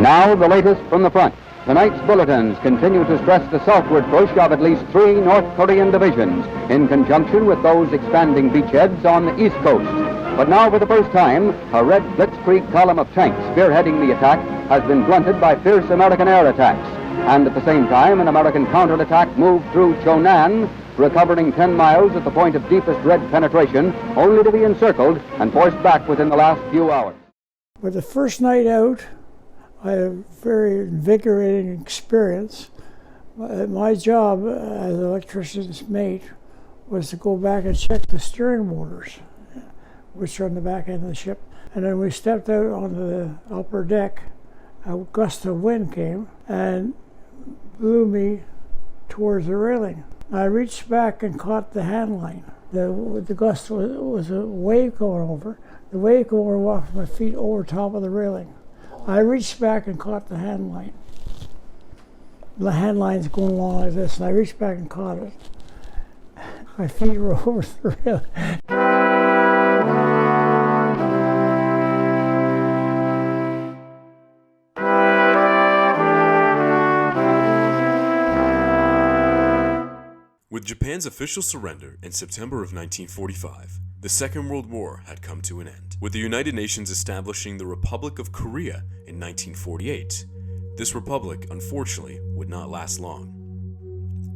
Now the latest from the front. Tonight's bulletins continue to stress the southward push of at least 3 North Korean divisions in conjunction with those expanding beachheads on the east coast. But now for the first time, a red blitzkrieg column of tanks spearheading the attack has been blunted by fierce American air attacks. And at the same time, an American counterattack moved through Chonan, recovering 10 miles at the point of deepest red penetration, only to be encircled and forced back within the last few hours. But the first night out, I had a very invigorating experience. My job as an electrician's mate was to go back and check the steering motors, which are on the back end of the ship. And then we stepped out onto the upper deck. A gust of wind came and blew me towards the railing. I reached back and caught the hand line. The gust was a wave going over. The wave going over walked my feet over top of the railing. I reached back and caught the hand line. The hand line's going along like this, and I reached back and caught it. My feet were over the railing. With Japan's official surrender in September of 1945, the Second World War had come to an end. With the United Nations establishing the Republic of Korea in 1948, this republic, unfortunately, would not last long.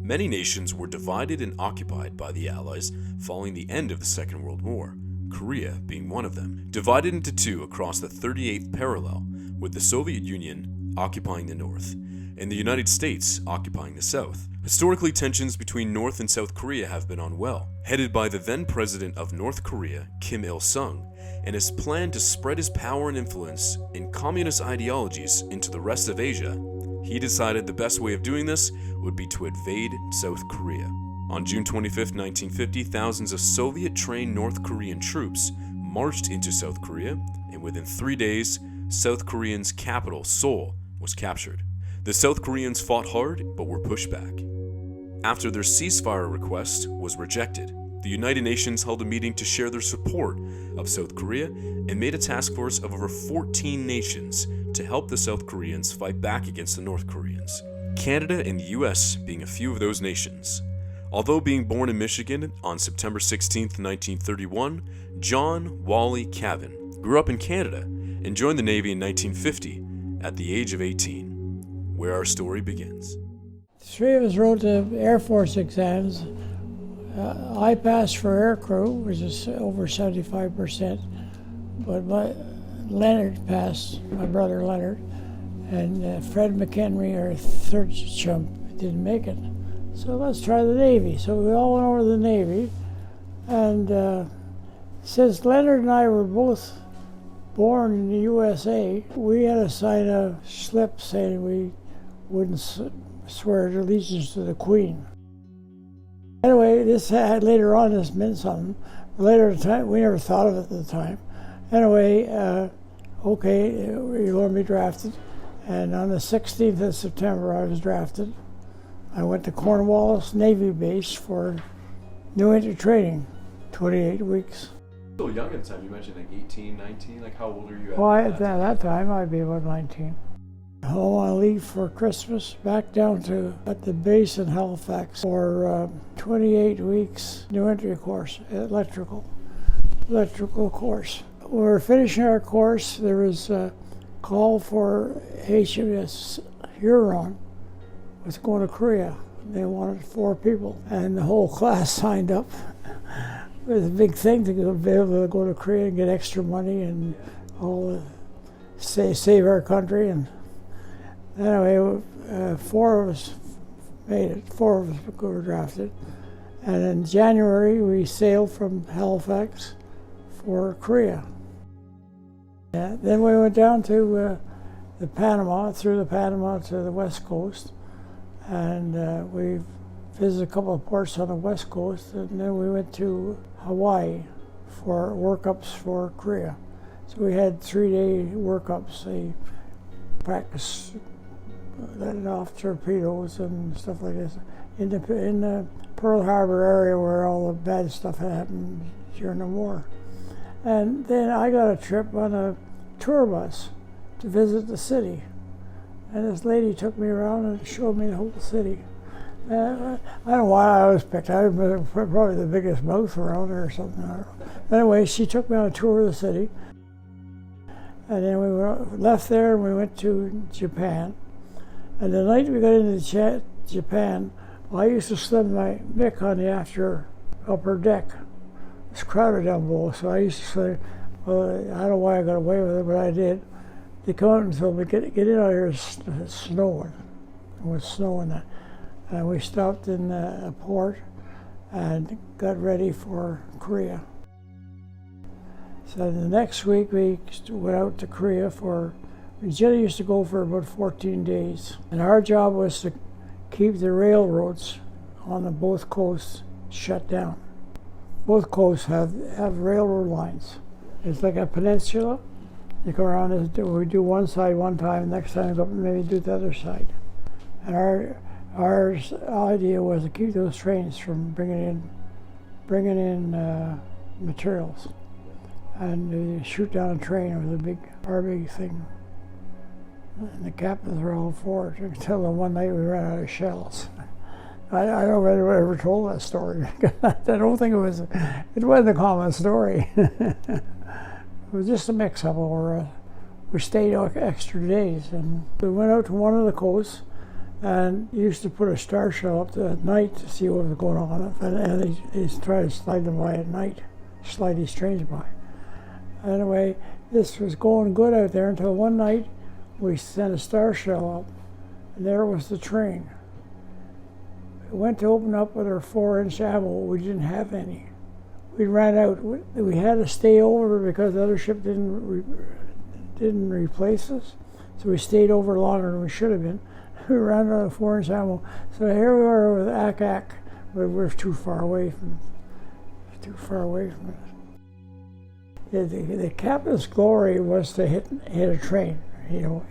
Many nations were divided and occupied by the Allies following the end of the Second World War, Korea being one of them, divided into two across the 38th parallel, with the Soviet Union occupying the north and the United States occupying the south. Historically, tensions between North and South Korea have been unwell, headed by the then president of North Korea, Kim Il-sung, and his plan to spread his power and influence in communist ideologies into the rest of Asia. He decided the best way of doing this would be to invade South Korea. On June 25, 1950, thousands of Soviet-trained North Korean troops marched into South Korea, and within 3 days, South Korea's capital, Seoul, was captured. The South Koreans fought hard, but were pushed back. After their ceasefire request was rejected, the United Nations held a meeting to share their support of South Korea and made a task force of over 14 nations to help the South Koreans fight back against the North Koreans, Canada and the US being a few of those nations. Although being born in Michigan on September 16, 1931, John Wally Cavan grew up in Canada and joined the Navy in 1950 at the age of 18, where our story begins. 3 of us wrote the Air Force exams. I passed for aircrew, which is over 75%, but Leonard passed, my brother Leonard, and Fred McHenry, our third chump, didn't make it. So let's try the Navy. So we all went over to the Navy, and since Leonard and I were both born in the USA, we had to sign a slip saying we wouldn't swear allegiance to the Queen. Anyway, this later on this meant something. Later at the time, we never thought of it at the time. Anyway, okay, you're going to be drafted. And on the 16th of September, I was drafted. I went to Cornwallis Navy Base for new entry training, 28 weeks. Still young at the time. You mentioned like 18, 19. Like how old are you at? Well, at that time, I'd be about 19. Home on leave for Christmas, back down to at the base in Halifax for 28 weeks new entry course, electrical course. When we were finishing our course, there was a call for HMS Huron was going to Korea. They wanted 4 people, and the whole class signed up. It was a big thing to be able to go to Korea and get extra money and all save our country. And anyway, 4 of us made it. 4 of us were drafted. And in January, we sailed from Halifax for Korea. Yeah, then we went down to the Panama, through the Panama to the West Coast. And we visited a couple of ports on the West Coast. And then we went to Hawaii for workups for Korea. So we had 3-day workups. They practiced letting off torpedoes and stuff like this in the Pearl Harbor area where all the bad stuff happened during the war. And then I got a trip on a tour bus to visit the city. And this lady took me around and showed me the whole city. I don't know why I was picked. I was probably the biggest mouth around there or something. I don't know. Anyway, she took me on a tour of the city. And then we left there and we went to Japan. And the night we got into Japan, I used to slim my mick on the upper deck. It's crowded down below, so I used to say, well, I don't know why I got away with it, but I did. They come out and told me, get in out here, it's snowing. It was snowing. And we stopped in a port and got ready for Korea. So the next week we went out to Korea we generally used to go for about 14 days. And our job was to keep the railroads on both coasts shut down. Both coasts have railroad lines. It's like a peninsula. You go around, we do one side one time, next time we go maybe do the other side. And our idea was to keep those trains from bringing in materials. And shoot down a train was our big thing. And the captains were all for it until the one night we ran out of shells. I don't know if anyone ever told that story. I don't think it wasn't a common story. It was just a mix-up over we stayed extra days. And we went out to one of the coasts and used to put a star shell up at night to see what was going on. And he'd try to slide them by at night, slide these trains by. Anyway, this was going good out there until one night we sent a star shell up, and there was the train. We went to open up with our 4-inch ammo. We didn't have any. We ran out. We had to stay over because the other ship didn't replace us, so we stayed over longer than we should have been. We ran out of 4-inch ammo. So here we were with Ak, but we're too far away from it. The captain's glory was to hit a train. You know,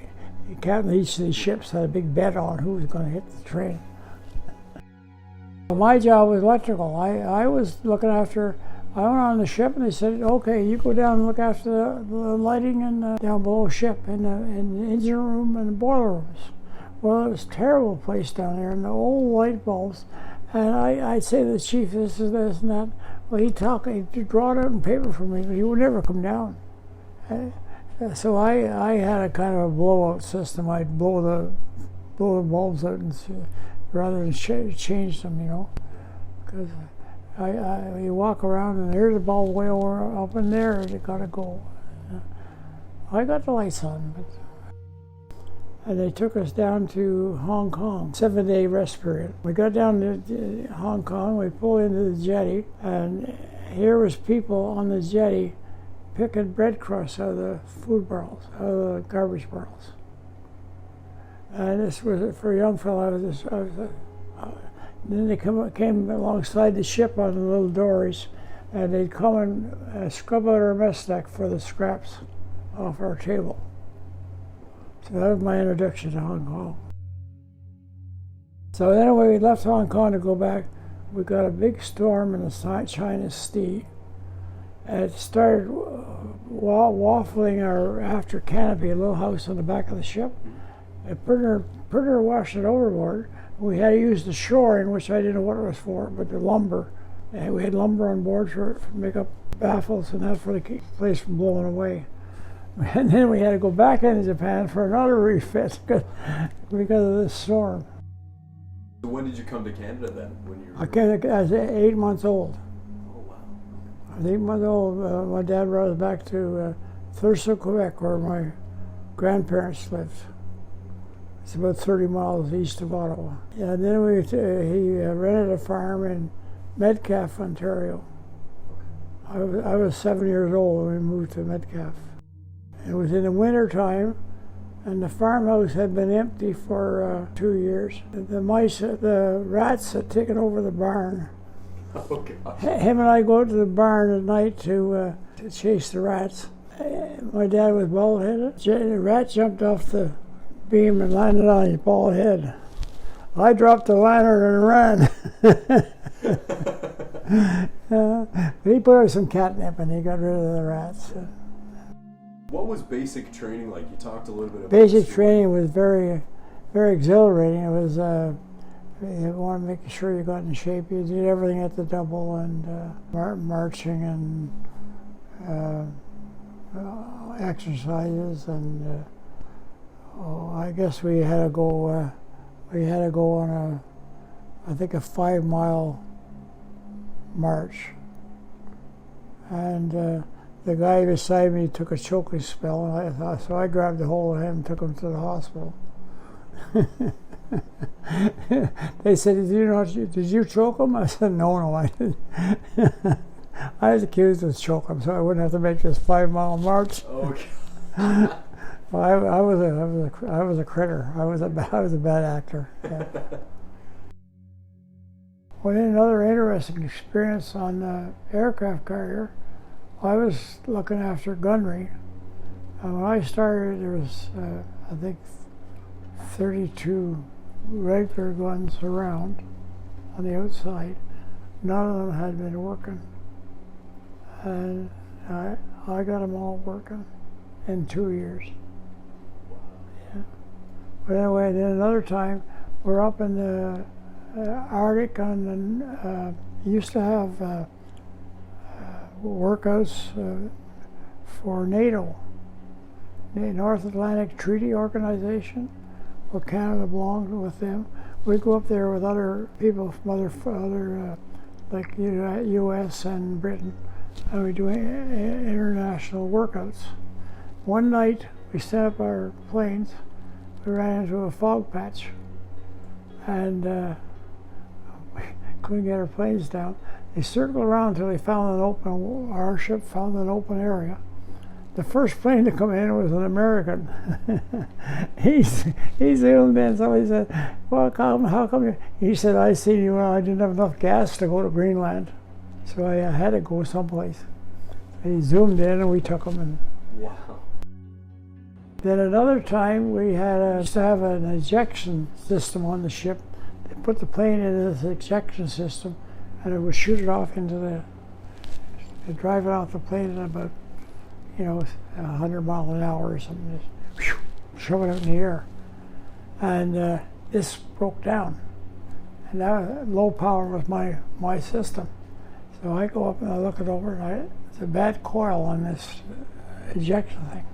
the captain of each of these ships had a big bet on who was going to hit the train. My job was electrical. I was looking after. I went on the ship and they said, "Okay, you go down and look after the lighting and down below ship in the engine room and the boiler rooms." Well, it was a terrible place down there, and the old light bulbs. And I'd say to the chief, this is this and that. Well, he'd draw it out in paper for me, but he would never come down. So I had a kind of a blowout system. I'd blow the bulbs out rather than change them, you know. Because you walk around and there's a bulb way over up in there, and you gotta go. I got the lights on, and they took us down to Hong Kong, 7-day rest period. We got down to Hong Kong, we pulled into the jetty, and here was people on the jetty picking bread crusts out of the food barrels, out of the garbage barrels. And this was, for a young fellow, then they came alongside the ship on the little dories, and they'd come and scrub out our mess deck for the scraps off our table. So that was my introduction to Hong Kong. So anyway, we left Hong Kong to go back. We got a big storm in the China Sea. And it started waffling our after canopy, a little house on the back of the ship. It pretty near washed it overboard. We had to use the shoring, which I didn't know what it was for, but the lumber. And we had lumber on board to make up baffles and that for the place from blowing away. And then we had to go back into Japan for another refit because of this storm. So when did you come to Canada then? I came as 8 months old. Oh wow. I was 8 months old. My dad brought us back to Thurston, Quebec, where my grandparents lived. It's about 30 miles east of Ottawa. Yeah, and then he rented a farm in Metcalfe, Ontario. I was 7 years old when we moved to Metcalfe. It was in the winter time, and the farmhouse had been empty for 2 years. The rats had taken over the barn. Oh gosh. Him and I go to the barn at night to chase the rats. My dad was bald-headed. The rat jumped off the beam and landed on his bald head. I dropped the lantern and ran. He put out some catnip and he got rid of the rats. What was basic training like? You talked a little bit about basic training was very, very exhilarating. It was you want to make sure you got in shape. You did everything at the double and marching and exercises and I guess we had to go. We had to go on I think a 5-mile march, and the guy beside me took a choking spell, and so I grabbed a hold of him and took him to the hospital. They said, did you choke him? I said, no, I didn't. I was accused of choking him, so I wouldn't have to make this 5-mile march. Okay. Well, I was a critter. I was a bad actor. Yeah. Well, another interesting experience on the aircraft carrier, I was looking after gunnery. When I started, there was, I think, 32 regular guns around on the outside. None of them had been working. And I got them all working in 2 years. Yeah. But anyway, then another time, we're up in the Arctic, and used to have workouts for NATO, the North Atlantic Treaty Organization, where Canada belonged with them. We go up there with other people from other like U.S. and Britain, and we do international workouts. One night, we set up our planes. We ran into a fog patch, and we couldn't get our planes down. They circled around until they found our ship found an open area. The first plane to come in was an American. he zoomed in, somebody said, well, how come you? He said, I seen you when I didn't have enough gas to go to Greenland. So I had to go someplace. He zoomed in and we took him. And wow. Then another time we used to have an ejection system on the ship. They put the plane into this ejection system and it would shoot it off into they'd drive it off the plane at about 100 miles an hour or something, just shove it out in the air. And this broke down. And that low power was my system. So I go up and I look it over, and it's a bad coil on this ejection thing.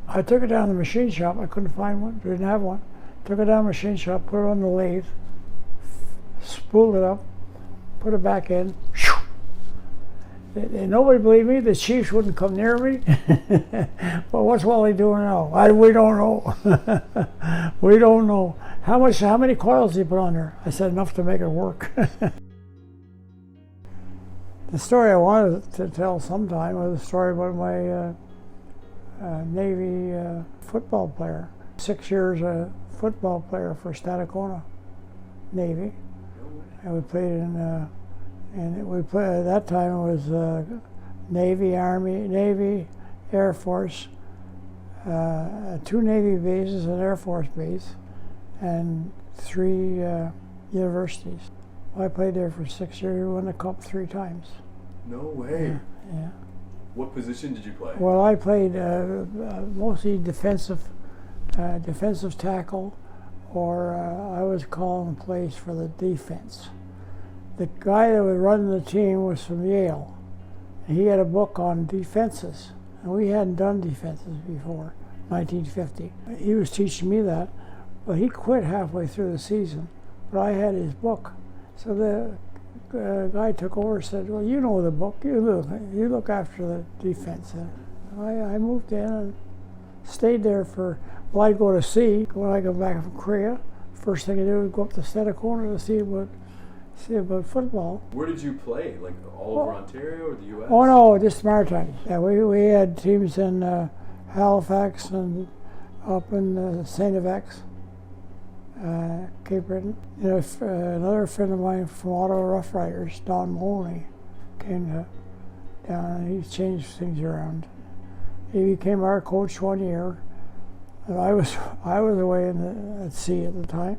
I took it down to the machine shop. I couldn't find one, didn't have one. Took it down to the machine shop, put it on the lathe, spooled it up, put it back in. Nobody believed me. The chiefs wouldn't come near me. Well, what's Wally doing now? We don't know. We don't know. How many coils did you put on there? I said, enough to make it work. The story I wanted to tell sometime was a story about my Navy football player. 6 years a football player for Stadacona Navy. And we played in and we played, at that time it was Navy, Army, Navy, Air Force, 2 Navy bases, an Air Force base, and 3 universities. I played there for 6 years. We won the cup 3 times. No way. Yeah. What position did you play? Well, I played mostly defensive tackle, or I was calling plays for the defense. The guy that was running the team was from Yale. He had a book on defenses, and we hadn't done defenses before, 1950. He was teaching me that, but he quit halfway through the season, but I had his book. So the guy took over and said, well, you know the book, you look after the defense. And I moved in and stayed there I'd go to sea when I got back from Korea. First thing I did was go up to Stadacona to see about football. Where did you play? Like all over Ontario or the U.S.? Oh no, just Maritime. Yeah, we had teams in Halifax and up in St. F.X., Cape Breton. Another friend of mine from Ottawa Rough Riders, Don Moloney, came down and he changed things around. He became our coach 1 year. And I was away at sea at the time.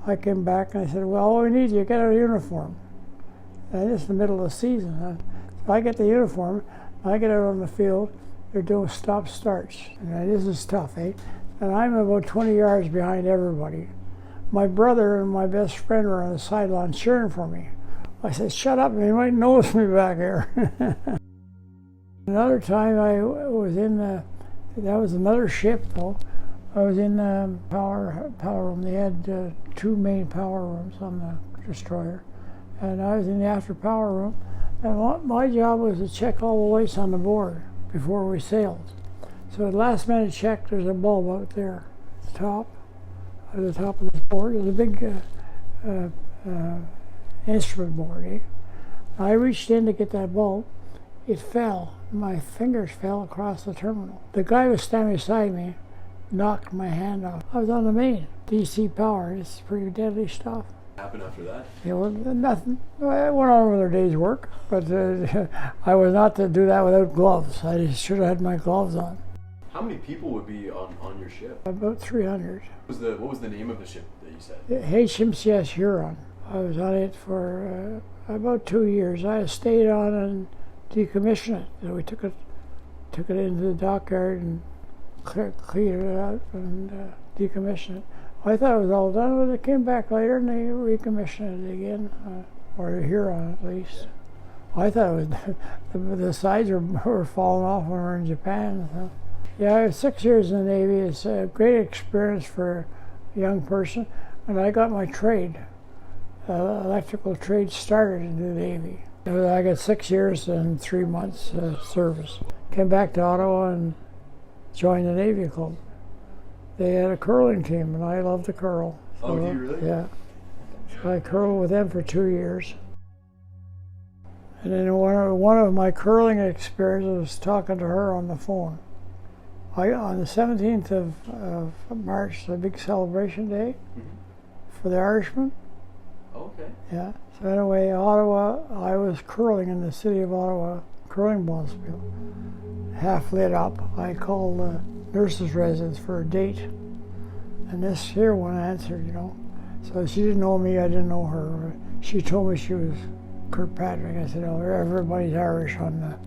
I came back and I said, well, all we need is you get a uniform. And it's the middle of the season. So I get the uniform, I get out on the field, They're doing stop-starts. And this is tough, eh? And I'm about 20 yards behind everybody. My brother and my best friend were on the sideline cheering for me. I said, shut up, they might notice me back here. Another time I was in, that was another ship though. I was in the power room. They had 2 main power rooms on the destroyer. And I was in the after power room. And my job was to check all the lights on the board before we sailed. So at last minute check, there's a bulb out there at the top of this board. There's a big instrument board. Eh? I reached in to get that bulb. It fell. My fingers fell across the terminal. The guy was standing beside me, knocked my hand off. I was on the main, DC power. It's pretty deadly stuff. What happened after that? It was nothing. I went on with their day's work, but I was not to do that without gloves. I should have had my gloves on. How many people would be on your ship? About 300. What was the name of the ship that you said? HMCS Huron. I was on it for about 2 years. I stayed on and decommissioned it. So we took it into the dockyard and cleared it out and decommissioned it. I thought it was all done, but it came back later and they recommissioned it again, or the Huron at least. I thought it was the sides were falling off when we were in Japan. So. Yeah, I was 6 years in the Navy. It's a great experience for a young person, and I got my trade, electrical trade, started in the Navy. I got 6 years and 3 months service. Came back to Ottawa and joined the Navy Club. They had a curling team, and I loved to curl. So, oh, do you really? Yeah. So I curled with them for 2 years. And then one of my curling experiences was talking to her on the phone. On the 17th of March, the big celebration day for the Irishmen. Oh, okay. Yeah. So anyway, Ottawa, I was curling in the city of Ottawa, curling bonspiel. Half lit up. I called the nurse's residence for a date. And this here one answered, you know. So she didn't know me, I didn't know her. She told me she was Kirkpatrick. I said, oh, everybody's Irish on the...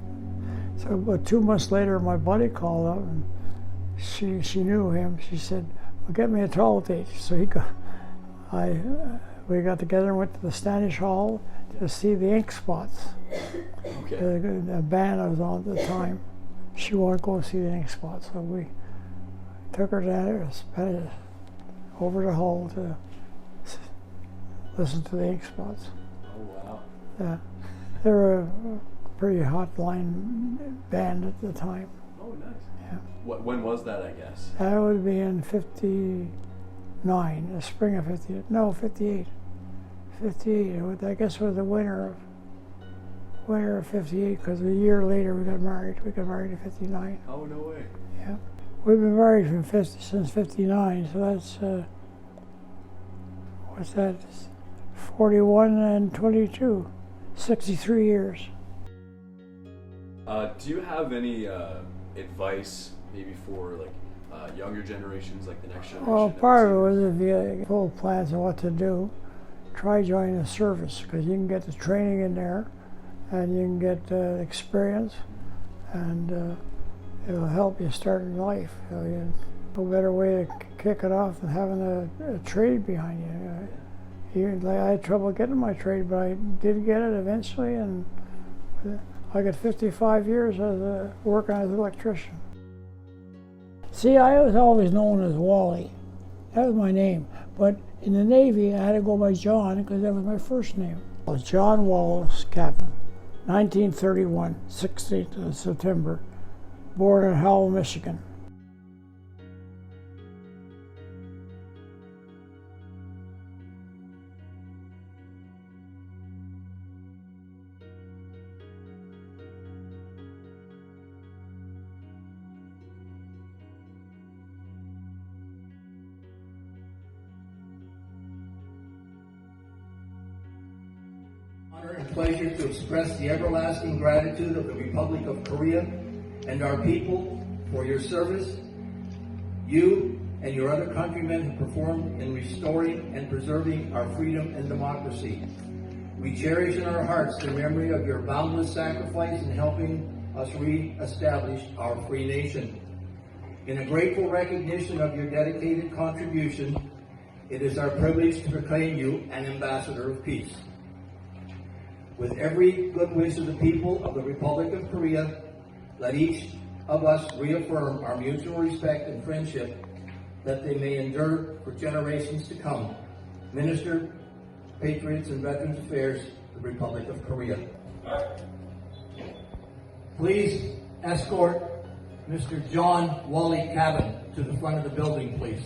So about 2 months later, my buddy called up and she knew him. She said, well, get me a tall date. So we got together and went to the Standish Hall to see the Ink Spots. Okay. The band I was on at the time. She wanted to go see the Ink Spots, so we took her down there, over the hall to listen to the Ink Spots. Oh, wow. Yeah. They were a pretty hot line band at the time. Oh, nice. Yeah. When was that, I guess? That would be in 59, the spring of 58. No, 58. 58, I guess it was the winter of 58, because a year later we got married. We got married in 59. Oh, no way. Yeah. We've been married since 59, so that's, what's that? 41 and 22, 63 years. Do you have any advice maybe for like younger generations, like the next generation? Well, part of it was if you have full plans on what to do, try joining the service, because you can get the training in there and you can get experience, and it'll help you start in life. No better way to kick it off than having a trade behind you. I had trouble getting my trade, but I did get it eventually, and I got 55 years working as an electrician. See, I was always known as Wally. That was my name. But in the Navy, I had to go by John because that was my first name. I was John Wallace, Cavan, 1931, 16th of September, born in Howell, Michigan. Honor and pleasure to express the everlasting gratitude of the Republic of Korea and our people for your service. You and your other countrymen have performed in restoring and preserving our freedom and democracy. We cherish in our hearts the memory of your boundless sacrifice in helping us re-establish our free nation. In a grateful recognition of your dedicated contribution, it is our privilege to proclaim you an ambassador of peace. With every good wish of the people of the Republic of Korea, let each of us reaffirm our mutual respect and friendship that they may endure for generations to come. Minister, Patriots and Veterans Affairs, the Republic of Korea. Please escort Mr. John Wally Cavan to the front of the building, please.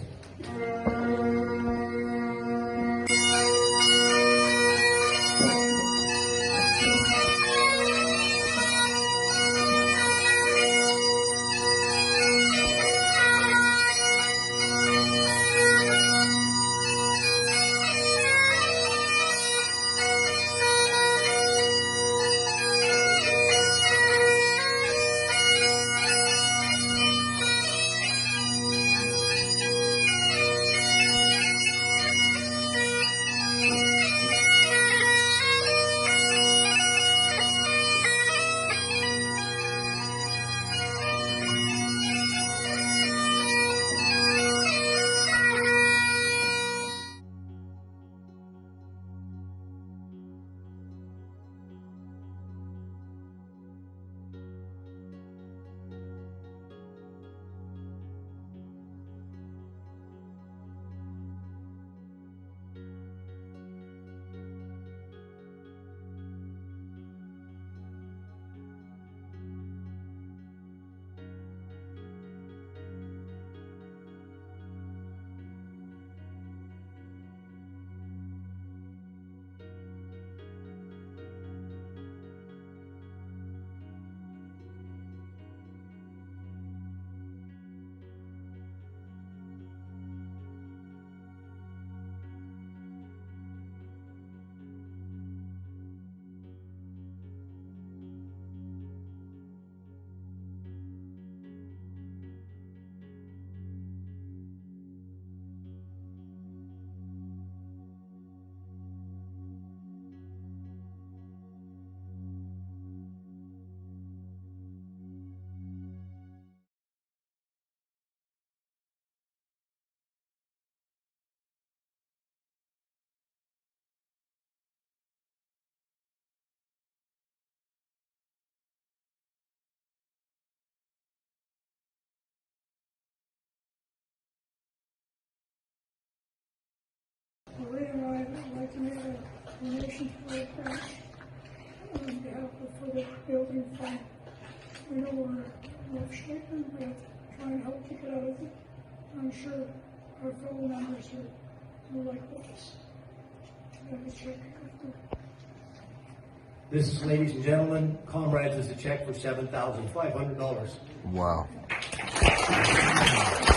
Maria and I would like to make a donation to our branch on behalf of the building fund. We know we're in rough shape and we have to try and help to get out of it. I'm sure our fellow members will like this. We have a check. This, ladies and gentlemen, comrades, is a check for $7,500. Wow.